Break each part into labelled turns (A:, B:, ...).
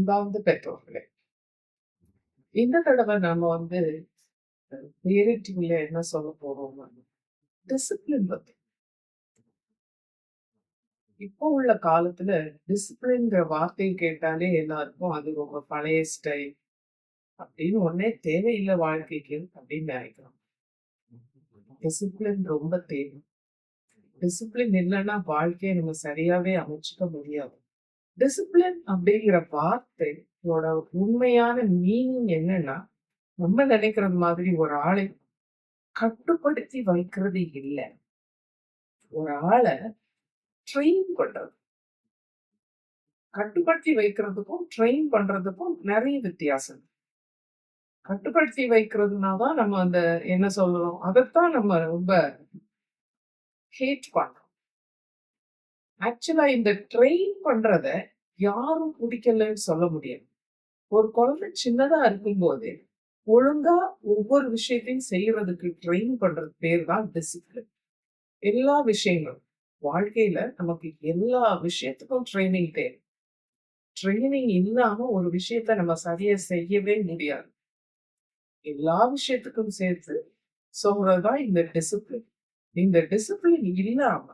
A: அன்பார்ந்த பெற்றோர்களே, இந்த தடவை நாம பேரண்டிங்ல என்ன சொல்ல போறோம்னா, டிசிப்ளின் பத்தி. இப்போ உள்ள காலத்துல டிசிப்ளின்ங்கிற வார்த்தையை கேட்டாலே எல்லாருக்கும் அது ரொம்ப பழைய ஸ்டைல் அப்படின்னு ஒன்னே தேவையில்லை வாழ்க்கைக்கு அப்படின்னு நினைக்கிறோம். டிசிப்ளின் ரொம்ப தேவை. டிசிப்ளின் இல்லைன்னா வாழ்க்கையை நம்ம சரியாவே அமைச்சுக்க முடியாது. டிசிப்ளின் அப்படிங்கிற வார்த்தையோட உண்மையான மீனிங் என்னன்னா, நம்ம நினைக்கிறது மாதிரி ஒரு ஆளை கட்டுப்படுத்தி வைக்கிறது இல்ல. ஒரு ஆள ட்ரெயின் பண்றது. கட்டுப்படுத்தி வைக்கிறதுக்கும், ட்ரெயின் பண்றதுக்கும் நெறைய வித்தியாசம். கட்டுப்படுத்தி வைக்கிறதுனா தான் நம்ம என்ன சொல்றோம்? அதத்தான் நம்ம ரொம்ப ஹேட் பண்றோம். ஆக்சுவலா இந்த ட்ரெயின் பண்றத யாரும் புடிக்கலன்னு சொல்ல முடியாது. ஒரு குழந்தை சின்னதா இருக்கும்போதே, ஒழுங்கா ஒவ்வொரு விஷயத்தையும் செய்யறதுக்கு ட்ரெயின் பண்றது பேர் தான் டிசிப்ளின். எல்லா விஷயங்களும். வாழ்க்கையில நமக்கு எல்லா விஷயத்துக்கும் ட்ரெய்னிங் தேவை. ட்ரெய்னிங் இல்லாம ஒரு விஷயத்த நம்ம சரியா செய்யவே முடியாது. எல்லா விஷயத்துக்கும் சேர்த்து சொல்றதுதான் இந்த டிசிப்ளின். இந்த டிசிப்ளின் இல்லாம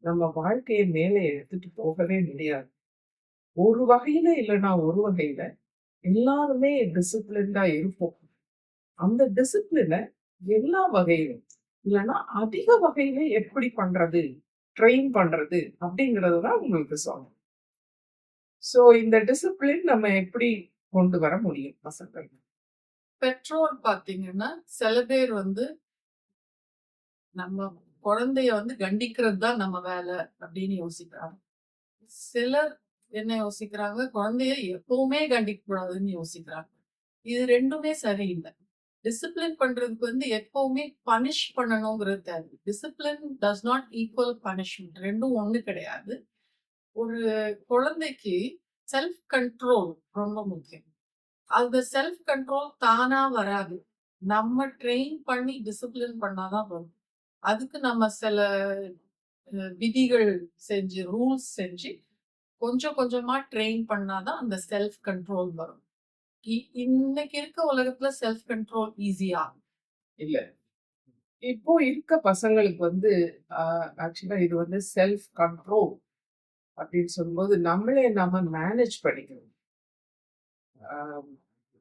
A: நம்ம வாழ்க்கைய மேலே எடுத்துட்டு போகவே முடியாது. ஒரு வகையில இல்லைன்னா ஒரு வகையில எல்லாருமே டிசிப்ளின்டா இருப்போம். அந்த டிசிப்ளின எல்லா வகையிலும் இல்லைன்னா அதிக வகையில எப்படி பண்றது, ட்ரெயின் பண்றது அப்படிங்கிறது தான் உங்களுக்கு சொல்லணும். சோ இந்த டிசிப்ளின் நம்ம எப்படி கொண்டு வர முடியும் பசங்களுக்கு?
B: பெற்றோர் பாத்தீங்கன்னா, சில பேர் நம்ம குழந்தைய கண்டிக்கிறது தான் நம்ம வேலை அப்படின்னு யோசிக்கிறாங்க. சிலர் என்ன யோசிக்கிறாங்க, குழந்தைய எப்பவுமே கண்டிக்க கூடாதுன்னு யோசிக்கிறாங்க. இது ரெண்டுமே சரியில்லை. டிசிப்ளின் பண்றதுக்கு எப்பவுமே பனிஷ் பண்ணணுங்கிறது தேவை. Discipline does not equal punishment. ரெண்டும் ஒண்ணு கிடையாது. ஒரு குழந்தைக்கு செல்ஃப் கண்ட்ரோல் ரொம்ப முக்கியம். அந்த செல்ஃப் கண்ட்ரோல் தானா வராது. நம்ம ட்ரெயின் பண்ணி டிசிப்ளின் பண்ணாதான் வரும். அதுக்கு நம்ம சில விதிகள் செஞ்சு, ரூல்ஸ் செஞ்சு கொஞ்சம் கொஞ்சமா ட்ரெயின் பண்ணாதான் அந்த செல்ஃப் கண்ட்ரோல் வரும். இன்னைக்கு இருக்க உலகத்துல செல்ஃப் கண்ட்ரோல் ஈஸியா
A: இல்ல. இப்போ இருக்க பசங்களுக்கு ஆக்சுவலா இது செல்ஃப் கண்ட்ரோல் அப்படின்னு சொல்லும்போது நம்மளே நம்ம மேனேஜ் பண்ணிக்கணும். ஆஹ்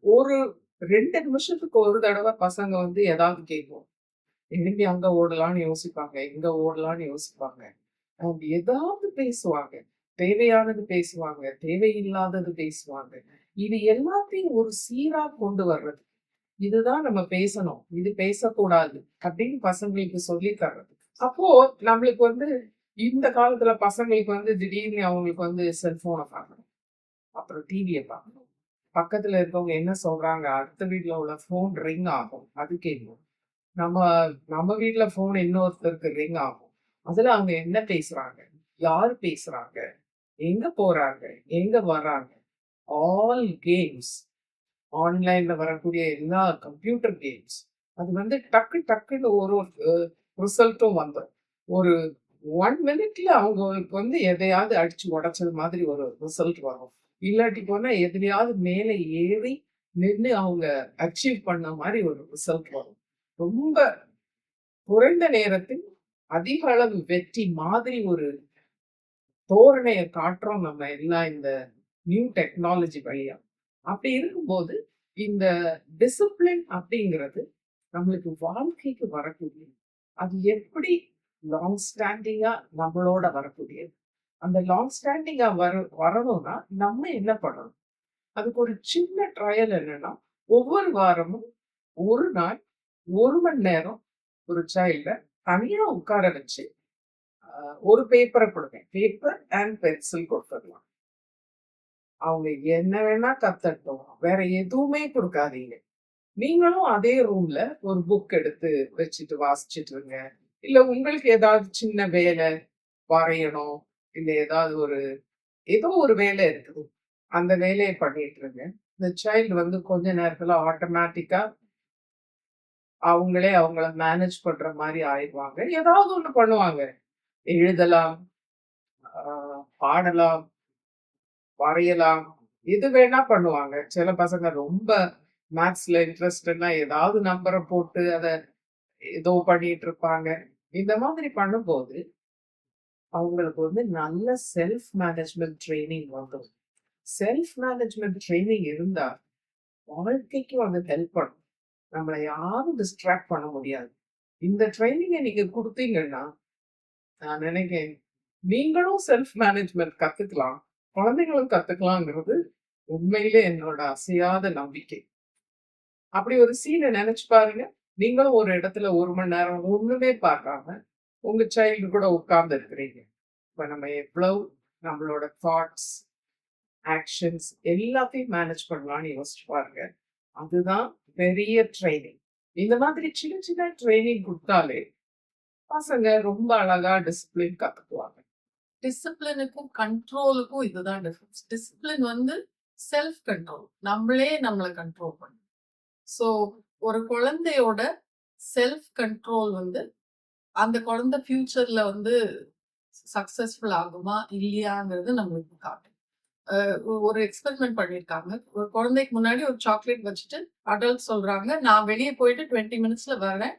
A: ஒரு 2 நிமிஷத்துக்கு ஒரு தடவை பசங்க ஏதாவது கேட்கும். எழும்பி அங்க ஓடலான்னு யோசிப்பாங்க, இங்க ஓடலான்னு யோசிப்பாங்க. ஏதாவது பேசுவாங்க. தேவையானது பேசுவாங்க, தேவையில்லாதது பேசுவாங்க. இது எல்லாத்தையும் ஒரு சீரா கொண்டு வர்றது. இதுதான் நம்ம பேசணும், இது பேசக்கூடாது அப்படின்னு பசங்களுக்கு சொல்லி தர்றது. அப்போ நம்மளுக்கு இந்த காலத்துல பசங்களுக்கு திடீர்னு அவங்களுக்கு செல்போனை பார்க்கணும், அப்புறம் டிவியை பார்க்கணும். பக்கத்துல இருக்கவங்க என்ன சொல்றாங்க, அடுத்த வீட்டுல உள்ள போன் ரிங் ஆகும், அது கேட்கும். நம்ம நம்ம வீட்டுல போன் இன்னொருத்தருக்கு ரிங் ஆகும். அதுல அவங்க என்ன பேசுறாங்க, யார் பேசுறாங்க, எங்க போறாங்க, எங்க வர்றாங்க. ஆல் கேம்ஸ், ஆன்லைன்ல வரக்கூடிய எல்லா கம்ப்யூட்டர் கேம்ஸ், அது டக்கு டக்குன்னு ஒரு ரிசல்ட்டும் வந்துடும். ஒரு 1 மினிட்ல அவங்களுக்கு எதையாவது அடிச்சு உடைச்சது மாதிரி ஒரு ரிசல்ட் வரும். இல்லாட்டி போனா எதுலையாவது மேலே ஏறி நின்று அவங்க அச்சீவ் பண்ண மாதிரி ஒரு ரிசல்ட் வரும். ரொம்ப குறைந்த நேரத்தில் அதிக அளவு வெற்றி மாதிரி ஒரு தோரணையை காட்டுறோம் நம்ம எல்லாம் இந்த நியூ டெக்னாலஜி வழியா. அப்படி இருக்கும்போது இந்த டிசிப்ளின் அப்படிங்கிறது நம்மளுக்கு வாழ்க்கைக்கு வரக்கூடியது. அது எப்படி லாங் ஸ்டாண்டிங்கா நம்மளோட வரக்கூடியது. அந்த லாங் ஸ்டாண்டிங்கா வரணும்னா நம்ம என்ன பண்ணணும்? அதுக்கு ஒரு சின்ன ட்ரையல் என்னன்னா, ஒவ்வொரு வாரமும் ஒரு நாள் 1 மணி நேரம் ஒரு சைல்ட தனியா உட்கார வச்சு ஒரு பேப்பரை கொடுப்பேன். பேப்பர் அண்ட் பென்சில் கொடுத்துடலாம். அவங்க என்ன வேணா கத்தட்டும், வேற எதுவுமே கொடுக்காதீங்க. நீங்களும் அதே ரூம்ல ஒரு புக் எடுத்து வச்சுட்டு வாசிச்சுட்டு இருங்க. இல்ல உங்களுக்கு ஏதாவது சின்ன வேலை, வரையணும், இல்ல ஏதோ ஒரு வேலை இருக்குது, அந்த வேலையை பண்ணிட்டு இருங்க. இந்த சைல்டு கொஞ்ச நேரத்துல ஆட்டோமேட்டிக்கா அவங்களே அவங்கள மேனேஜ் பண்ற மாதிரி ஆயிடுவாங்க. ஏதாவது ஒண்ணு பண்ணுவாங்க. எழுதலாம், பாடலாம், வரையலாம், எது வேணா பண்ணுவாங்க. சில பசங்க ரொம்ப மேத்ஸ்ல இன்ட்ரெஸ்ட்னா ஏதாவது நம்பர போட்டு அத ஏதோ பண்ணிட்டு இருப்பாங்க. இந்த மாதிரி பண்ணும்போது, அவங்களுக்கு வந்து நல்ல செல்ஃப் மேனேஜ்மென்ட் ட்ரெய்னிங் வந்துரும். செல்ஃப் மேனேஜ்மென்ட் ட்ரெய்னிங் இருந்தா, வாழ்க்கைக்கு வந்து ஹெல்ப் பண்ணும். நம்மள யாரும் டிஸ்ட்ராக்ட் பண்ண முடியாது. இந்த ட்ரெய்னிங்க நீங்க குடுத்தீங்கன்னா, நான் நினைக்கிறேன், நீங்களும் செல்ஃப் மேனேஜ்மென்ட் கத்துக்கலாம். குழந்தைகளும் கத்துக்கலாங்கிறது உண்மையிலே என்னோட அசையாத நம்பிக்கை. அப்படி ஒரு சீன நெனச்சு பாருங்க. நீங்களும் ஒரு இடத்துல 1 மணி நேரம் ஒண்ணுமே பார்க்காம, உங்க சைல்டு கூட உட்கார்ந்து இருக்கிறீங்க. இப்ப நம்ம எவ்வளவு நம்மளோட தாட்ஸ், ஆக்ஷன்ஸ் எல்லாத்தையும் மேனேஜ் பண்ணலாம்னு யோசிச்சு பாருங்க. அதுதான் பெரிய ட்ரெய்னிங். இந்த மாதிரி சின்ன சின்ன ட்ரெய்னிங் குடுத்தாலே, பசங்க ரொம்ப அழகா டிசிப்ளின் கத்துக்குவாங்க.
B: டிசிப்ளினுக்கும், கண்ட்ரோலுக்கும் இதுதான் டிஃபரன்ஸ். டிசிப்ளின் வந்து செல்ஃப் கண்ட்ரோல். நம்மளே நம்மள கண்ட்ரோல் பண்ணணும். ஸோ, ஒரு குழந்தையோட செல்ஃப் கண்ட்ரோல் வந்து, அந்த குழந்தை ஃபியூச்சர்ல வந்து சக்சஸ்ஃபுல் ஆகுமா? இல்லையாங்கிறது நம்மளுக்கு காட்டும். ஒரு எக்ஸ்பெரிமென்ட் பண்ணியிருக்காங்க. ஒரு குழந்தைக்கு முன்னாடி ஒரு சாக்லேட் வச்சுட்டு, அடல்ட் சொல்றாங்க, "நான் வெளிய போயிட்டு 20 மினிட்ஸ்ல வரேன்.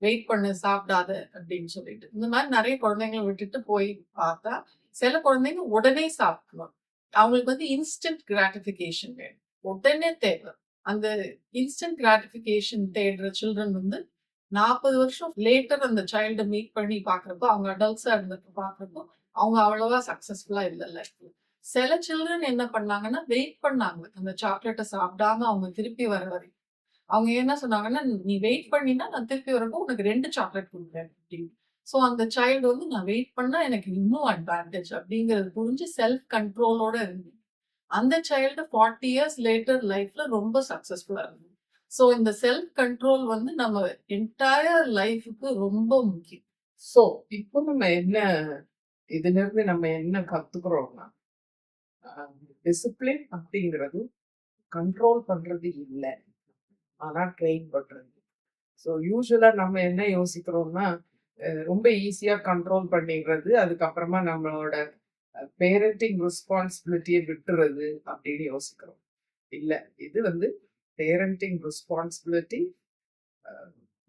B: வெயிட் பண்ணு, சாப்பிடாத" அப்படின்னு சொல்லிட்டு. இந்த மாரி நெறைய குழந்தைங்கள விட்டுட்டு போய் பார்த்தா, சில குழந்தைங்க உடனே சாப்பிட்டுருவாங்க. அவங்களுக்கு வந்து இன்ஸ்டன்ட் கிராட்டிஃபிகேஷன் வேணும். உடனே தேவை. அந்த இன்ஸ்டன்ட் கிராட்டிஃபிகேஷன் தேடுற சில்ட்ரன் வந்து 40 வருஷம் லேட்டர் அந்த சைல்ட மீட் பண்ணி பார்க்குறப்போ, அவங்க அடல்ட்ஸா இருந்தப்ப பார்க்குறப்போ, அவங்க அவ்வளவா சக்சஸ்ஃபுல்லா இல்ல லைஃப்ல. சில சில்ட்ரன் என்ன பண்ணாங்கன்னா, வெயிட் பண்ணாங்க. அந்த சாக்லேட்ட சாப்பிடாம அவங்க திருப்பி வர வரைக்கும். அவங்க என்ன சொன்னாங்கன்னா, "நீ வெயிட் பண்ணினா, நான் திருப்பி வரப்போ உனக்கு 2 சாக்லேட் குடுக்குறேன்" அப்படின்னு. ஸோ அந்த சைல்டு வந்து நான் வெயிட் பண்ணா எனக்கு இன்னும் அட்வான்டேஜ் அப்படிங்கிறது புரிஞ்சு செல்ஃப் கண்ட்ரோலோட இருந்து, அந்த சைல்டு 40 இயர்ஸ் லேட்டர் லைஃப்ல ரொம்ப சக்சஸ்ஃபுல்லா இருந்தது. ஸோ இந்த செல்ஃப் கண்ட்ரோல் வந்து நம்ம என்டையர் லைஃப்க்கு ரொம்ப முக்கியம்.
A: ஸோ, இப்போ நம்ம என்ன இதிலிருந்து நம்ம என்ன கத்துக்கிறோம்னா, அ டிசிப்ளின் அப்படிங்கிறது கண்ட்ரோல் பண்றது இல்ல. ஆனா ட்ரெயின் பண்றது. ஸோ யூசுவலா நம்ம என்ன யோசிக்கிறோம்னா, ரொம்ப ஈஸியா கண்ட்ரோல் பண்ணிடுறது. அதுக்கப்புறமா நம்மளோட பேரண்டிங் ரெஸ்பான்சிபிலிட்டிய விட்டுறது அப்படின்னு யோசிக்கிறோம். இல்ல. இது வந்து பேரண்டிங் ரெஸ்பான்சிபிலிட்டி அ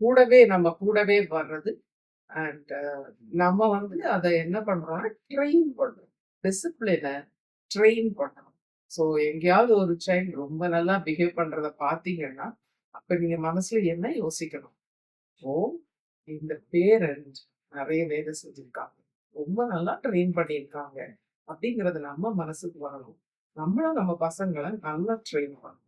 A: கூடவே நம்ம கூடவே வர்றது. அண்ட் நம்ம வந்து அத என்ன பண்றோம்னா, ட்ரெயின் பண்றோம். டிசிப்ளின ட்ரெயின் பண்றோம். ஸோ எங்கேயாவது ஒரு சைல்டு ரொம்ப நல்லா பிஹேவ் பண்றத பார்த்தீங்கன்னா, அப்ப நீங்க மனசுல என்ன யோசிக்கணும்? ஓ! இந்த பேரண்ட் நெறைய வேலை செஞ்சிருக்காங்க. ரொம்ப நல்லா ட்ரெயின் பண்ணியிருக்காங்க. அப்படிங்கிறது நம்ம மனசுக்கு வரணும். நம்மளும் நம்ம பசங்கள நல்லா ட்ரெயின் பண்ணணும்.